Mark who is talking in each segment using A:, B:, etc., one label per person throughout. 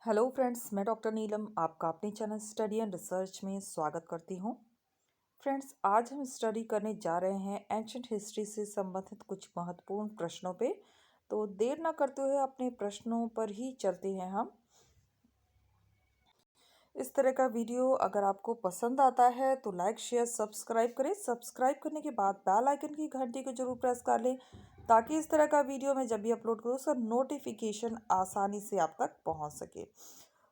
A: Hello friends, मैं doctor नीलम आपका अपने चैनल स्टडी एंड रिसर्च में स्वागत करती हूँ। फ्रेंड्स, आज हम स्टडी करने जा रहे हैं एंशंट हिस्ट्री से संबंधित कुछ महत्वपूर्ण प्रश्नों पे। तो देर ना करते हुए अपने प्रश्नों पर ही चलते हैं हम। इस तरह का वीडियो अगर आपको पसंद आता है तो लाइक शेयर सब्सक्राइब करें। सब्सक्राइब करने के बाद बेल आइकन की घंटी को जरूर प्रेस कर लें ताकि इस तरह का वीडियो मैं जब भी अपलोड करूँ उसका नोटिफिकेशन आसानी से आप तक पहुँच सके।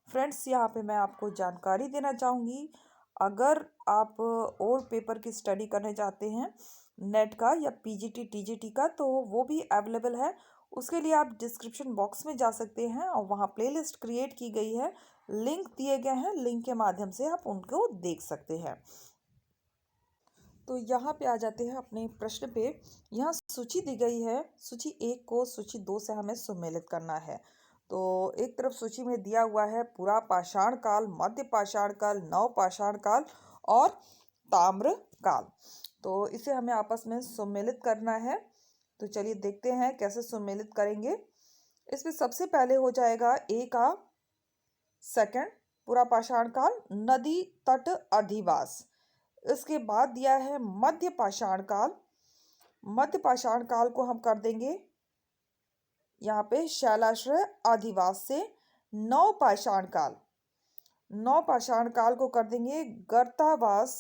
A: फ्रेंड्स, यहाँ पे मैं आपको जानकारी देना चाहूँगी, अगर आप और पेपर की स्टडी करने चाहते हैं नेट का या पीजीटी टीजीटी का, तो वो भी अवेलेबल है। उसके लिए आप डिस्क्रिप्शन बॉक्स में जा सकते हैं और वहाँ प्लेलिस्ट क्रिएट की गई है, लिंक दिए गए हैं, लिंक के माध्यम से आप उनको देख सकते हैं। तो यहाँ पे आ जाते हैं अपने प्रश्न पे। यहाँ सूची दी गई है, सूची 1 को सूची 2 से हमें सम्मिलित करना है। तो एक तरफ सूची में दिया हुआ है पुरा पाषाण काल, मध्य पाषाण काल, नव पाषाण काल और ताम्र काल। तो इसे हमें आपस में सम्मिलित करना है। तो चलिए देखते हैं कैसे सम्मिलित करेंगे। इसमें सबसे पहले हो जाएगा ए का सेकंड पुरा पाषाण काल, नदी तट अधिवास। इसके बाद दिया है मध्य पाषाण काल। मध्य पाषाण काल को हम कर देंगे यहाँ पे शैलाश्रय अधिवास से। नव पाषाण काल, नव पाषाण काल को कर देंगे गर्तावास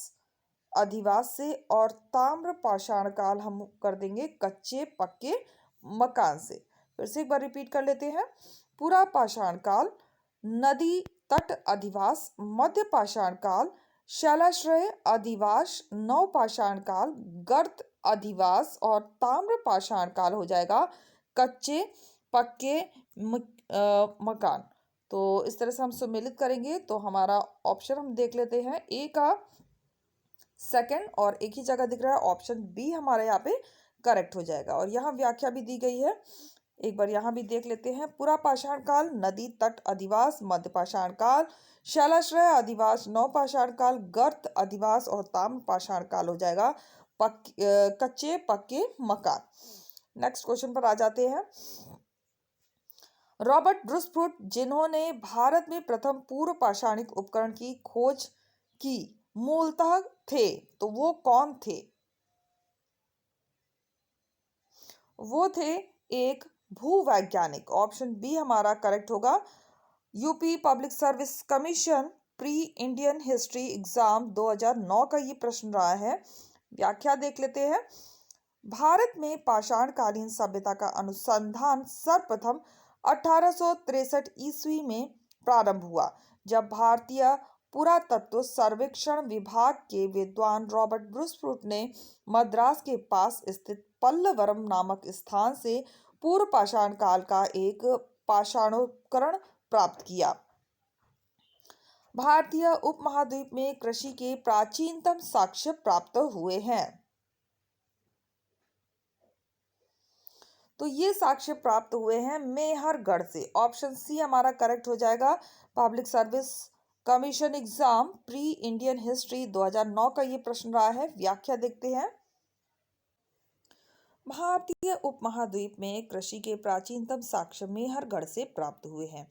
A: अधिवास से। और ताम्र पाषाण काल हम कर देंगे कच्चे पक्के मकान से। फिर से एक बार रिपीट कर लेते हैं। पूरा पाषाण काल, नदी तट अधिवास, मध्य पाषाण काल, शैलाश्रय अधिवास, नव पाषाण काल, गर्त अधिवास और ताम्र पाषाण काल हो जाएगा कच्चे पक्के मकान। तो इस तरह से हम सम्मिलित करेंगे तो हमारा ऑप्शन हम देख लेते हैं। ए का सेकंड और एक ही जगह दिख रहा है, ऑप्शन बी हमारा यहाँ पे करेक्ट हो जाएगा। और यहाँ व्याख्या भी दी गई है, एक बार यहाँ भी देख लेते हैं। पुरा पाषाण काल, नदी तट अधिवास, मध्य पाषाण काल, शैलाश्रय अधिवास, नव पाषाण काल, गर्त अधिवास और ताम्र पाषाण काल हो जाएगा कच्चे पक्के मकान। नेक्स्ट क्वेश्चन पर आ जाते हैं। रॉबर्ट ब्रूसफुट, जिन्होंने भारत में प्रथम पूर्व पाषाणिक उपकरण की खोज की, मूलतः थे, तो वो कौन थे? वो थे एक भूवैज्ञानिक। ऑप्शन बी हमारा करेक्ट होगा। UP public service commission pre Indian history exam 2009 का ये प्रश्न रहा है। व्याख्या देख लेते हैं। भारत में पाषाणकालीन सभ्यता का अनुसंधान सर्वप्रथम 1863 ईस्वी में प्रारंभ हुआ, जब भारतीय पुरातत्व सर्वेक्षण विभाग के विद्वान रॉबर्ट ब्रूसफुट ने मद्रास के पास स्थित पल्लवरम नामक स्थान से पूर्व पाषाण काल का एक पाषाणोपकरण प्राप्त किया। भारतीय उपमहाद्वीप में कृषि के प्राचीनतम साक्ष्य प्राप्त हुए हैं। तो ये साक्ष्य प्राप्त हुए हैं मेहरगढ़ से। ऑप्शन सी हमारा करेक्ट हो जाएगा। Public service commission exam pre Indian history 2009 का ये प्रश्न रहा है। व्याख्या देखते हैं। भारतीय उपमहाद्वीप में कृषि के प्राचीनतम साक्ष्य मेहरगढ़ से प्राप्त हुए हैं।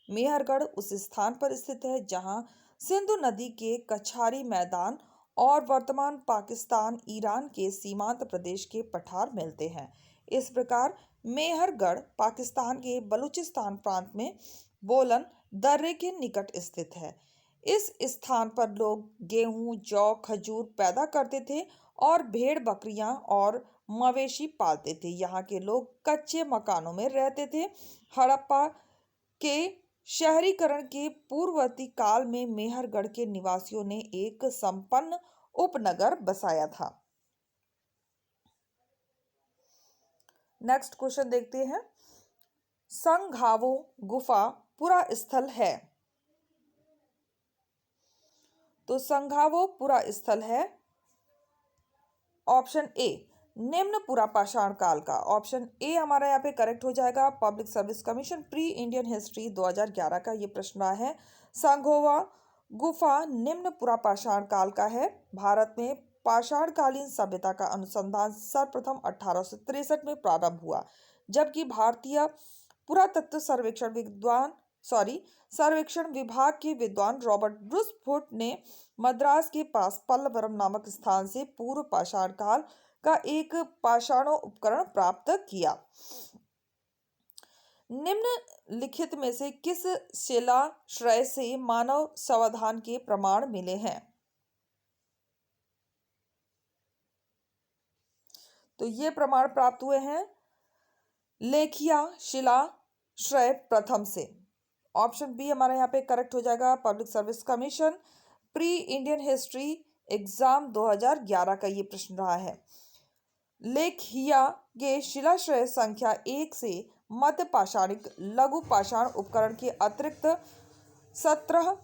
A: मेहरगढ़ उस स्थान पर स्थित है जहां सिंधु नदी के कछारी मैदान और वर्तमान पाकिस्तान ईरान के सीमांत प्रदेश के पठार मिलते हैं। इस प्रकार मेहरगढ़ पाकिस्तान के बलूचिस्तान प्रांत में बोलन दर्रे के निकट स्थित है। इस स्थान पर लोग गेहूं, जौ, खजूर पैदा करते थे और भेड़ बकरियां और मवेशी पालते थे। यहाँ के लोग कच्चे मकानों में रहते थे। हड़प्पा के शहरीकरण के पूर्ववर्ती काल में मेहरगढ़ के निवासियों ने एक संपन्न उपनगर बसाया था। नेक्स्ट क्वेश्चन देखते हैं। संघावो गुफा पुरा स्थल है। तो संघावो पुरा स्थल है ऑप्शन ए, निम्न पुरा पाषाण काल का। ऑप्शन ए हमारा यहाँ पे करेक्ट हो जाएगा। Public service commission pre Indian history 2011 का ये प्रश्न है। संघोवा गुफा निम्न पुरा पाषाण काल का है। भारत में पाषाणकालीन सभ्यता का अनुसंधान सर्वप्रथम 1863 में प्रारंभ हुआ, जबकि भारतीय पुरातत्व सर्वेक्षण विद्वान सर्वेक्षण विभाग के विद्वान रॉबर्ट ब्रूसफुट ने मद्रास के पास पल्लवरम नामक स्थान से पूर्व पाषाण काल का एक पाषाणो उपकरण प्राप्त किया। निम्नलिखित में से किस शिलाश्रय से मानव संवर्धन के प्रमाण मिले हैं? तो ये प्रमाण प्राप्त हुए हैं लेखिया शिलाश्रय प्रथम से। ऑप्शन बी हमारा यहाँ पे करेक्ट हो जाएगा। Public service commission pre Indian history exam 2011 का ये प्रश्न रहा है। लेखिया के शिलाश्रय संख्या 1 से मध्य पाषाणिक लघु पाषाण उपकरण के अतिरिक्त 17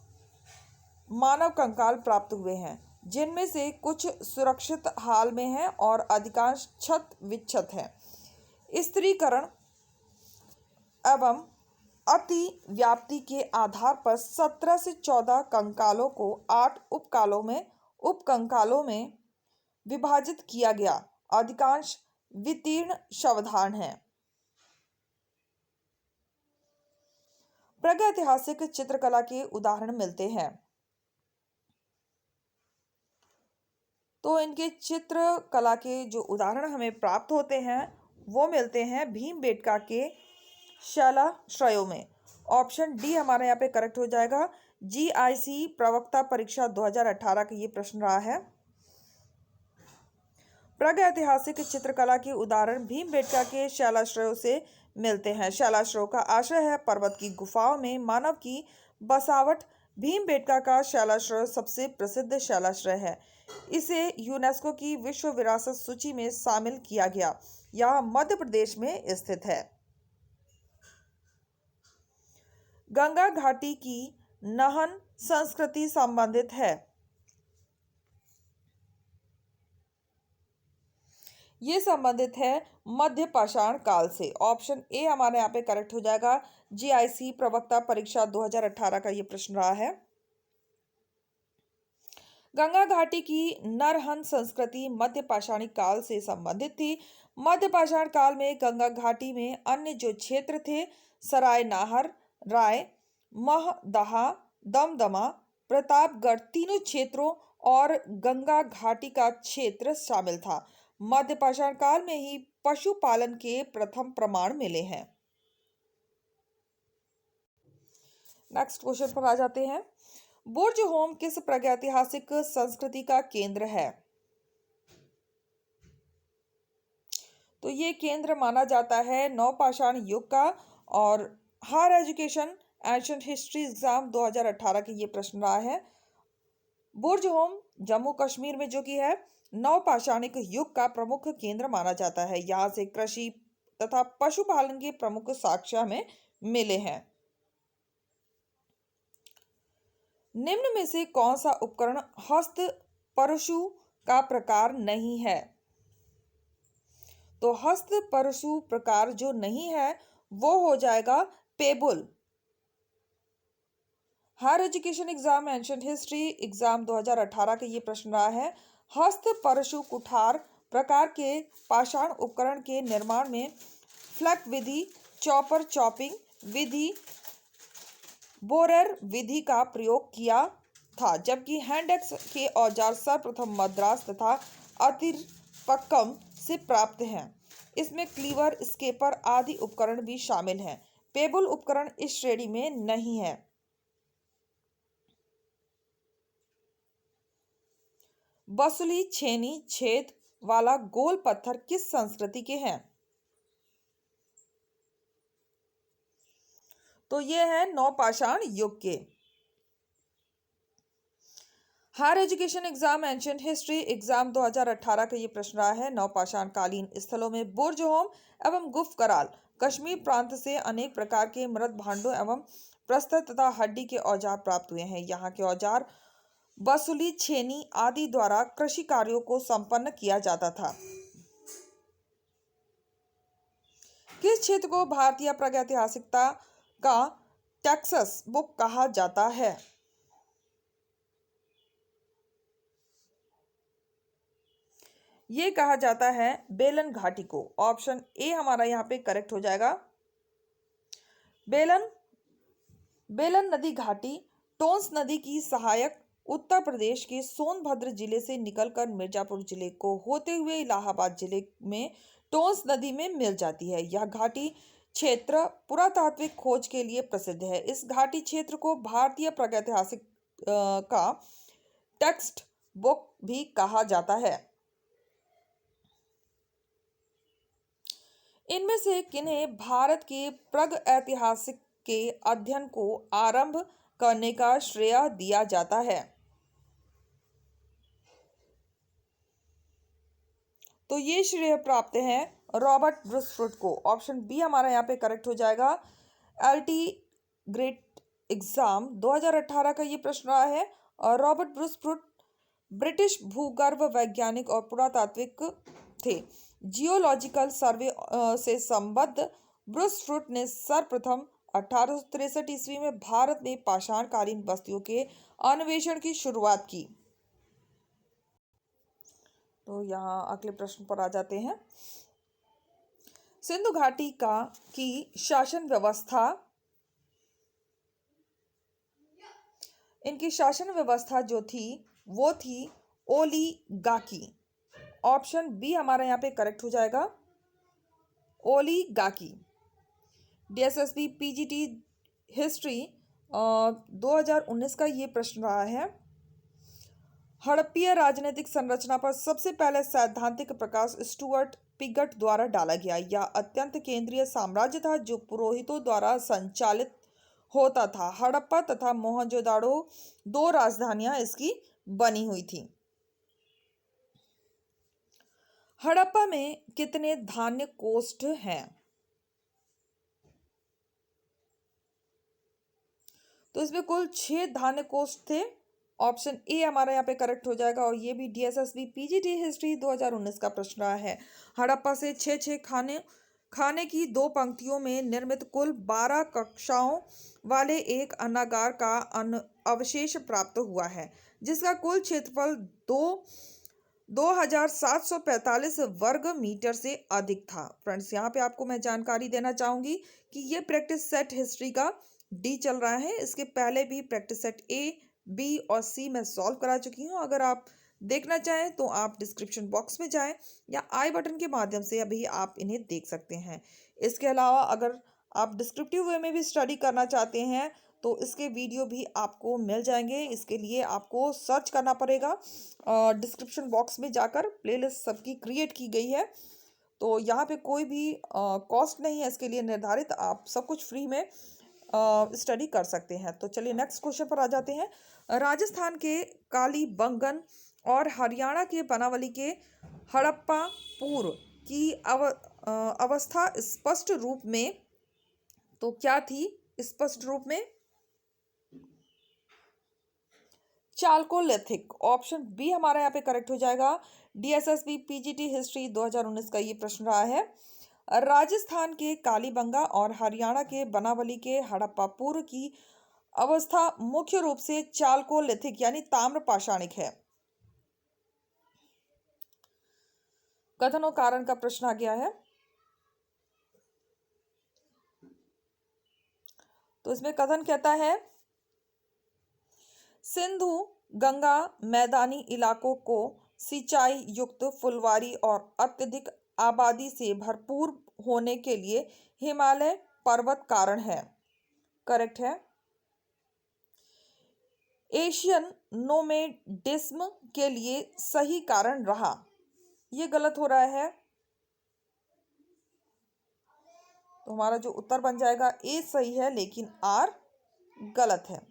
A: मानव कंकाल प्राप्त हुए हैं, जिनमें से कुछ सुरक्षित हाल में हैं और अधिकांश क्षत विक्षत हैं। स्थिरीकरण एवं अति व्याप्ति के आधार पर 17 से 14 कंकालों को 8 उपकंकालों में विभाजित किया गया। अधिकांश वितीर्ण शवधान हैं। प्रागैतिहासिक चित्रकला के उदाहरण मिलते हैं। तो इनके चित्रकला के जो उदाहरण हमें प्राप्त होते हैं वो मिलते हैं भीमबेटका के शिलाश्रयों में। ऑप्शन डी हमारे यहाँ पे करेक्ट हो जाएगा। जीआईसी प्रवक्ता परीक्षा 2018 का ये प्रश्न रहा है। प्रागैतिहासिक चित्रकला के उदाहरण भीमबेटका के शिलाश्रयों से मिलते हैं। शिलाश्रयों का आश्रय है पर्वत की गुफाओं में मानव की बसावट। भीमबेटका का शिलाश्रय सबसे प्रसिद्ध शिलाश्रय है। इसे यूनेस्को की विश्व विरासत सूची में शामिल किया गया। यह मध्य प्रदेश में स्थित है। गंगा घाटी की नहन संस्कृति संबंधित है। ये संबंधित है मध्य पाषाण काल से। ऑप्शन ए हमारे यहाँ पे करेक्ट हो जाएगा। जीआईसी प्रवक्ता परीक्षा 2018 का ये प्रश्न रहा है। गंगा घाटी की नरहन संस्कृति मध्य पाषाणिक काल से संबंधित थी। मध्य पाषाण काल में गंगा घाटी में अन्य जो क्षेत्र थे सराय नाहर, राय, महदहा, दमदमा, प्रतापगढ़ तीनों क्षेत्रों और गंगा घाटी का क्षेत्र शामिल था। मध्य पाषाण काल में ही पशुपालन के प्रथम प्रमाण मिले हैं। नेक्स्ट क्वेश्चन पर आ जाते हैं। बुर्ज होम किस प्रागैतिहासिक संस्कृति का केंद्र है? तो ये केंद्र माना जाता है नवपाषाण युग का। और higher education ancient history exam 2018 के ये प्रश्न रहा है। बुर्ज होम जम्मू कश्मीर में जो कि है नवपाषाणिक युग का प्रमुख केंद्र माना जाता है। यहाँ से कृषि तथा पशुपालन के प्रमुख साक्ष्य हमें मिले हैं। निम्न में से कौन सा उपकरण हस्त परशु का प्रकार नहीं है? तो हस्त परशु प्रकार जो नहीं है वो हो जाएगा payable. Higher education exam ancient history exam 2018 का ये प्रश्न रहा है। हस्त परशु कुठार प्रकार के पाषाण उपकरण के निर्माण में फ्लैक विधि, चॉपर चॉपिंग विधि, बोरेर विधि का प्रयोग किया था, जबकि हैंड-एक्स के औजार सर्वप्रथम मद्रास तथा अतिरपक्कम से प्राप्त हैं। इसमें क्लीवर, स्केपर आदि उपकरण भी शामिल हैं। पेबुल उपकरण इस श्रेणी में नहीं है। बसुली छेनी छेद वाला गोल पत्थर किस संस्कृति के हैं? तो ये है नवपाषाण युग के। Higher education exam ancient history exam 2018 का ये प्रश्न रहा है। नवपाषाण कालीन स्थलों में बुर्ज होम एवं गुफ कराल कश्मीर प्रांत से अनेक प्रकार के मृत भांडों एवं प्रस्तर तथा हड्डी के औजार प्राप्त हुए हैं। यहाँ के औजार बसुली छेनी आदि द्वारा कृषि कार्यों को संपन्न किया जाता था। किस क्षेत्र को भारतीय प्रागैतिहासिकता का टेक्सस बुक कहा जाता है? ये कहा जाता है बेलन घाटी को। ऑप्शन ए हमारा यहाँ पे करेक्ट हो जाएगा। बेलन बेलन नदी घाटी टोंस नदी की सहायक उत्तर प्रदेश के सोनभद्र जिले से निकलकर मिर्जापुर जिले को होते हुए इलाहाबाद जिले में टोंस नदी में मिल जाती है। यह घाटी क्षेत्र पुरातात्विक खोज के लिए प्रसिद्ध है। इस घाटी क्षेत्र को भारतीय प्रागैतिहासिक का टेक्स्ट बुक भी कहा जाता है। इनमें से किन्हें भारत के प्रागैतिहासिक के अध्ययन को आरंभ करने का श्रेय दिया जाता है? तो ये श्रेय प्राप्त है रॉबर्ट ब्रूस फ्रूट को। ऑप्शन बी हमारा यहाँ पे करेक्ट हो जाएगा। एलटी ग्रेट एग्जाम 2018 का ये प्रश्न रहा है। और रॉबर्ट ब्रूस फ्रूट ब्रिटिश भूगर्भ वैज्ञानिक और पुरातात्विक थे। जियोलॉजिकल सर्वे से संबद्ध ब्रूस फ्रूट ने सर्वप्रथम 1863 ईस्वी में भारत में पाषाणकालीन बस्तियों के अन्वेषण की शुरुआत की। तो यहाँ अगले प्रश्न पर आ जाते हैं। सिंधु घाटी की शासन व्यवस्था, इनकी शासन व्यवस्था जो थी वो थी ओलिगाकी। ऑप्शन बी हमारा यहाँ पे करेक्ट हो जाएगा, ओलिगाकी। डीएसएसबी पीजीटी हिस्ट्री 2019 का ये प्रश्न रहा है। हड़प्पीय राजनीतिक संरचना पर सबसे पहले सैद्धांतिक प्रकाश स्टुअर्ट पिगट द्वारा डाला गया। यह अत्यंत केंद्रीय साम्राज्य था जो पुरोहितों द्वारा संचालित होता था। हड़प्पा तथा मोहनजोदाड़ो दो राजधानियां इसकी बनी हुई थी। हड़प्पा में कितने धान्य कोष्ठ हैं? तो इसमें कुल 6 धान्य कोष्ठ थे। ऑप्शन ए हमारा यहाँ पे करेक्ट हो जाएगा। और ये भी डीएसएसबी पीजीटी हिस्ट्री 2019 का प्रश्न रहा है। हड़प्पा से 6 खाने की 2 पंक्तियों में निर्मित कुल 12 कक्षाओं वाले एक अन्नागार का अवशेष प्राप्त हुआ है, जिसका कुल क्षेत्रफल 2745 वर्ग मीटर से अधिक था। फ्रेंड्स, यहाँ पे आपको मैं जानकारी देना चाहूंगी कि ये प्रैक्टिस सेट हिस्ट्री का डी चल रहा है। इसके पहले भी प्रैक्टिस सेट ए, बी और सी मैं सॉल्व करा चुकी हूँ। अगर आप देखना चाहें तो आप डिस्क्रिप्शन बॉक्स में जाएं या आई बटन के माध्यम से अभी आप इन्हें देख सकते हैं। इसके अलावा अगर आप डिस्क्रिप्टिव वे में भी स्टडी करना चाहते हैं तो इसके वीडियो भी आपको मिल जाएंगे। इसके लिए आपको सर्च करना पड़ेगा। डिस्क्रिप्शन बॉक्स में जाकर प्लेलिस्ट सबकी क्रिएट की गई है। तो यहाँ पे कोई भी कॉस्ट नहीं है इसके लिए निर्धारित। आप सब कुछ फ्री में स्टडी कर सकते हैं। तो चलिए नेक्स्ट क्वेश्चन पर आ जाते हैं। राजस्थान के कालीबंगन और हरियाणा के बनावली के हड़प्पा पूर्व की अवस्था स्पष्ट रूप में तो क्या थी? स्पष्ट रूप में चालकोलिथिक। ऑप्शन बी हमारा यहाँ पे करेक्ट हो जाएगा। डीएसएसबी पीजीटी हिस्ट्री 2019 का ये प्रश्न रहा है। राजस्थान के कालीबंगा और हरियाणा के बनावली के हड़प्पा पूर्व की अवस्था मुख्य रूप से चालकोलिथिक यानी ताम्र पाषाणिक है। कथन और कारण का प्रश्न आ गया है। तो इसमें कथन कहता है, सिंधु गंगा मैदानी इलाकों को सिंचाई युक्त फुलवारी और अत्यधिक आबादी से भरपूर होने के लिए हिमालय पर्वत कारण है। करेक्ट है। एशियन नोमेडिज्म के लिए सही कारण रहा। ये गलत हो रहा है। तो हमारा जो उत्तर बन जाएगा ए सही है, लेकिन आर गलत है।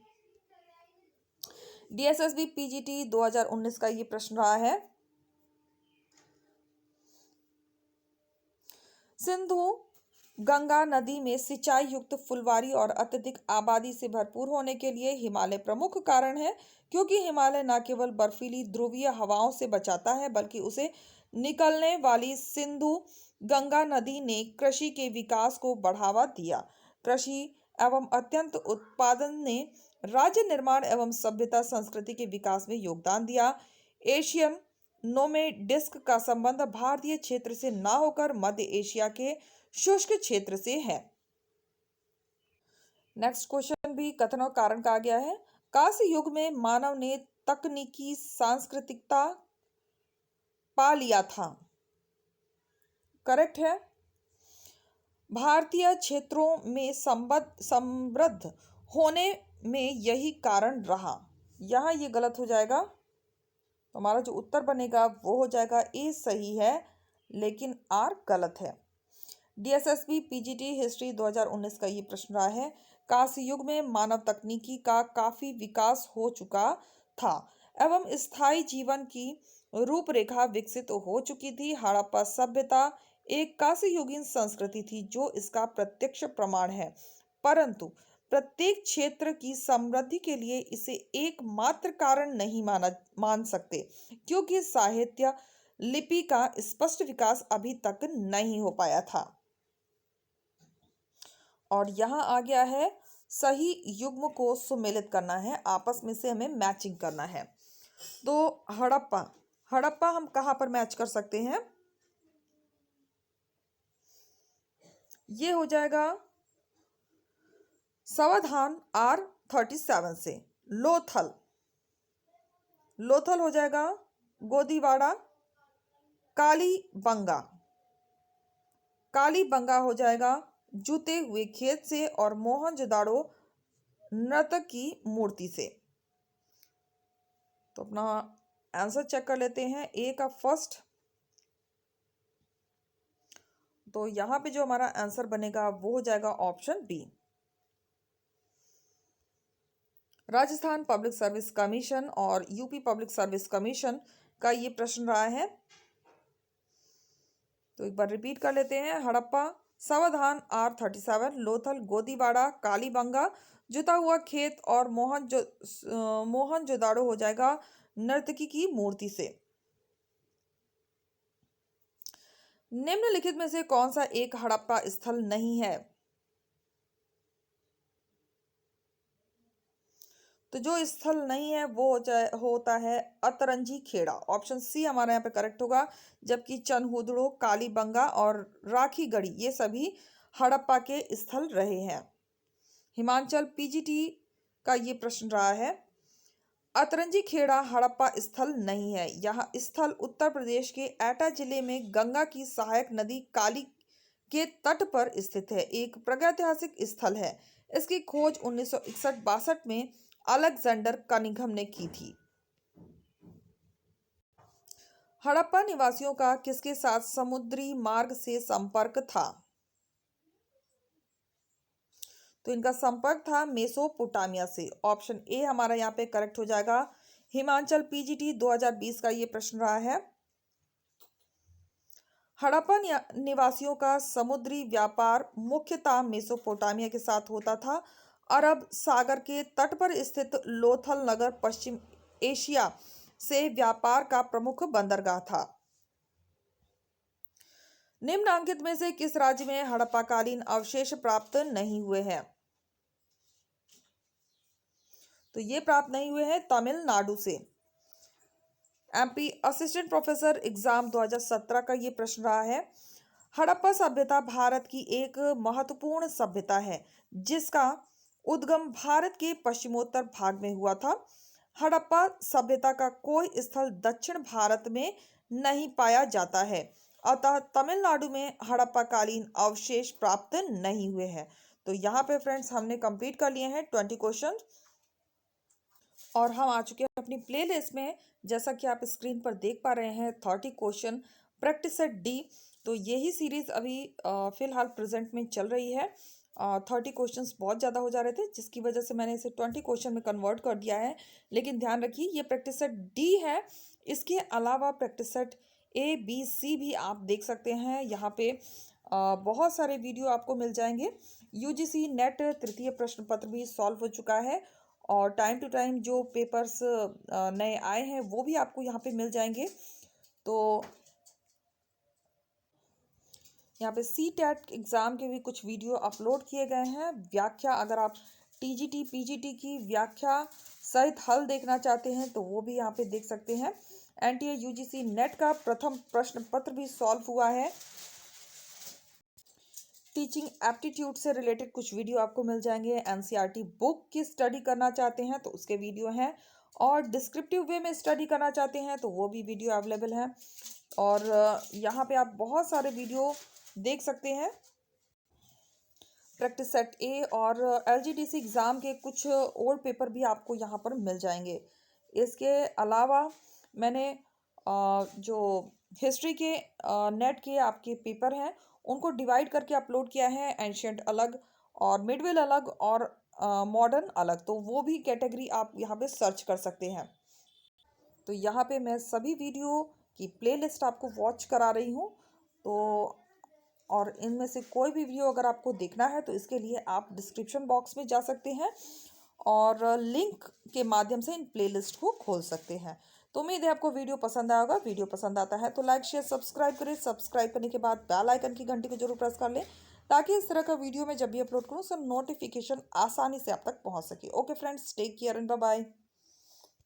A: डीएसएसबी पीजीटी 2019 का ये प्रश्न रहा है। सिंधु गंगा नदी में सिंचाई युक्त फुलवारी और अत्यधिक आबादी से भरपूर होने के लिए हिमालय प्रमुख कारण है, क्योंकि हिमालय न केवल बर्फीली ध्रुवीय हवाओं से बचाता है बल्कि उसे निकलने वाली सिंधु गंगा नदी ने कृषि के विकास को बढ़ावा दिया। कृषि एवं अत्यंत उत्पादन ने राज्य निर्माण एवं सभ्यता संस्कृति के विकास में योगदान दिया। एशियन नोमेडिस्क का संबंध भारतीय क्षेत्र से ना होकर मध्य एशिया के शुष्क क्षेत्र से है। नेक्स्ट क्वेश्चन भी कथन और कारण का आ गया है। कांस्य युग में मानव ने तकनीकी सांस्कृतिकता पा लिया था। करेक्ट है। भारतीय क्षेत्रों में समृद्ध होने में यही कारण रहा। यहाँ ये गलत हो जाएगा, तो हमारा जो उत्तर बनेगा वो हो जाएगा ए सही है, लेकिन आर गलत है। डीएसएसबी पीजीटी हिस्ट्री 2019 का ये प्रश्न रहा है। कांस्य युग में मानव तकनीकी का काफी विकास हो चुका था एवं स्थायी जीवन की रूपरेखा विकसित हो चुकी थी। हड़प्पा सभ्यता एक कांस्य युगीन संस्कृति थी जो इसका प्रत्यक्ष प्रमाण है, परंतु प्रत्येक क्षेत्र की समृद्धि के लिए इसे एकमात्र कारण नहीं मान सकते, क्योंकि साहित्य लिपि का स्पष्ट विकास अभी तक नहीं हो पाया था। और यहाँ आ गया है सही युग्म को सुमेलित करना है, आपस में से हमें मैचिंग करना है। तो हड़प्पा हम कहाँ पर मैच कर सकते हैं? ये हो जाएगा सावधान R37 से। लोथल हो जाएगा गोदीवाड़ा। कालीबंगा हो जाएगा जूते हुए खेत से, और मोहनजोदाड़ो नर्तक की मूर्ति से। तो अपना आंसर चेक कर लेते हैं ए का फर्स्ट। तो यहाँ पे जो हमारा आंसर बनेगा वो हो जाएगा option B. Rajasthan public service commission और यूपी पब्लिक सर्विस कमीशन का ये प्रश्न रहा है, तो एक बार रिपीट कर लेते हैं। हड़प्पा, सावधान R37, लोथल, गोदीवाड़ा, कालीबंगा, जुता हुआ खेत, और मोहनजोदाड़ो हो जाएगा नर्तकी की मूर्ति से। निम्नलिखित में से कौन सा एक हड़प्पा स्थल नहीं है? तो जो स्थल नहीं है वो होता है अतरंजी खेड़ा। ऑप्शन सी हमारा यहाँ पे करेक्ट होगा, जबकि चनहुदड़ो, कालीबंगा और राखी गढ़ी ये सभी हड़प्पा के स्थल रहे हैं। हिमाचल पीजीटी का ये प्रश्न रहा है। अतरंजी खेड़ा हड़प्पा स्थल नहीं है। यह स्थल उत्तर प्रदेश के एटा जिले में गंगा की सहायक नदी काली के तट पर स्थित है, एक प्रागैतिहासिक स्थल है। इसकी खोज 1961-62 में अलेक्जेंडर कनिंघम ने की थी। हड़प्पा निवासियों का किसके साथ समुद्री मार्ग से संपर्क था? तो इनका संपर्क था मेसोपोटामिया से। ऑप्शन ए हमारा यहाँ पे करेक्ट हो जाएगा। हिमाचल पीजीटी 2020 का ये प्रश्न रहा है। हड़प्पा निवासियों का समुद्री व्यापार मुख्यतः मेसोपोटामिया के साथ होता था। अरब सागर के तट पर स्थित लोथल नगर पश्चिम एशिया से व्यापार का प्रमुख बंदरगाह था। निम्नलिखित में से किस राज्य में हड़प्पाकालीन अवशेष प्राप्त नहीं हुए हैं? तो ये प्राप्त नहीं हुए हैं तमिलनाडु से। एमपी असिस्टेंट प्रोफेसर एग्जाम 2017 का ये प्रश्न रहा है। हड़प्पा सभ्यता भारत की एक महत्वपूर्ण सभ्यता है जिसका उद्गम भारत के पश्चिमोत्तर भाग में हुआ था। हड़प्पा सभ्यता का कोई स्थल दक्षिण भारत में नहीं पाया जाता है, अतः तमिलनाडु में हड़प्पाकालीन अवशेष प्राप्त नहीं हुए हैं। तो यहाँ पे फ्रेंड्स हमने कंप्लीट कर लिए हैं 20 क्वेश्चन, और हम आ चुके हैं अपनी प्लेलिस्ट में। जैसा कि आप स्क्रीन पर देख पा रहे हैं 30 क्वेश्चन प्रैक्टिस सेट डी। तो यही सीरीज अभी फिलहाल प्रेजेंट में चल रही है। 30 क्वेश्चंस बहुत ज़्यादा हो जा रहे थे, जिसकी वजह से मैंने इसे 20 क्वेश्चन में कन्वर्ट कर दिया है। लेकिन ध्यान रखिए ये प्रैक्टिस सेट डी है, इसके अलावा practice set A B C भी आप देख सकते हैं। यहाँ पे बहुत सारे वीडियो आपको मिल जाएंगे। यूजीसी नेट तृतीय प्रश्न पत्र भी सॉल्व हो चुका है, और टाइम टू टाइम जो पेपर्स नए आए हैं वो भी आपको यहाँ पे मिल जाएंगे। तो यहाँ पे CTET एग्ज़ाम के भी कुछ वीडियो अपलोड किए गए हैं। व्याख्या, अगर आप TGT PGT की व्याख्या सहित हल देखना चाहते हैं तो वो भी यहाँ पे देख सकते हैं। NTA UGC नेट का प्रथम प्रश्न पत्र भी सॉल्व हुआ है। टीचिंग एप्टीट्यूड से रिलेटेड कुछ वीडियो आपको मिल जाएंगे। एनसीईआरटी बुक की स्टडी करना चाहते हैं तो उसके वीडियो हैं, और डिस्क्रिप्टिव वे में स्टडी करना चाहते हैं तो वो भी वीडियो अवेलेबल है। और यहाँ पे आप बहुत सारे वीडियो देख सकते हैं। प्रैक्टिस सेट ए और एलजीडीसी एग्ज़ाम के कुछ ओल्ड पेपर भी आपको यहाँ पर मिल जाएंगे। इसके अलावा मैंने जो हिस्ट्री के नेट के आपके पेपर हैं उनको डिवाइड करके अपलोड किया है। एंशियंट अलग और मिडवेल अलग और मॉडर्न अलग, तो वो भी कैटेगरी आप यहाँ पे सर्च कर सकते हैं। तो यहाँ पे मैं सभी वीडियो की प्लेलिस्ट आपको वॉच करा रही हूँ। तो और इनमें से कोई भी वीडियो अगर आपको देखना है तो इसके लिए आप डिस्क्रिप्शन बॉक्स में जा सकते हैं और लिंक के माध्यम से इन प्लेलिस्ट को खोल सकते हैं। तो उम्मीद है आपको वीडियो पसंद आएगा। वीडियो पसंद आता है तो लाइक शेयर सब्सक्राइब करें। सब्सक्राइब करने के बाद बेल आइकन की घंटी को जरूर प्रेस कर लें, ताकि इस तरह का वीडियो मैं जब भी अपलोड करूँ उसका नोटिफिकेशन आसानी से आप तक पहुँच सके। Okay friends, take care and bye bye.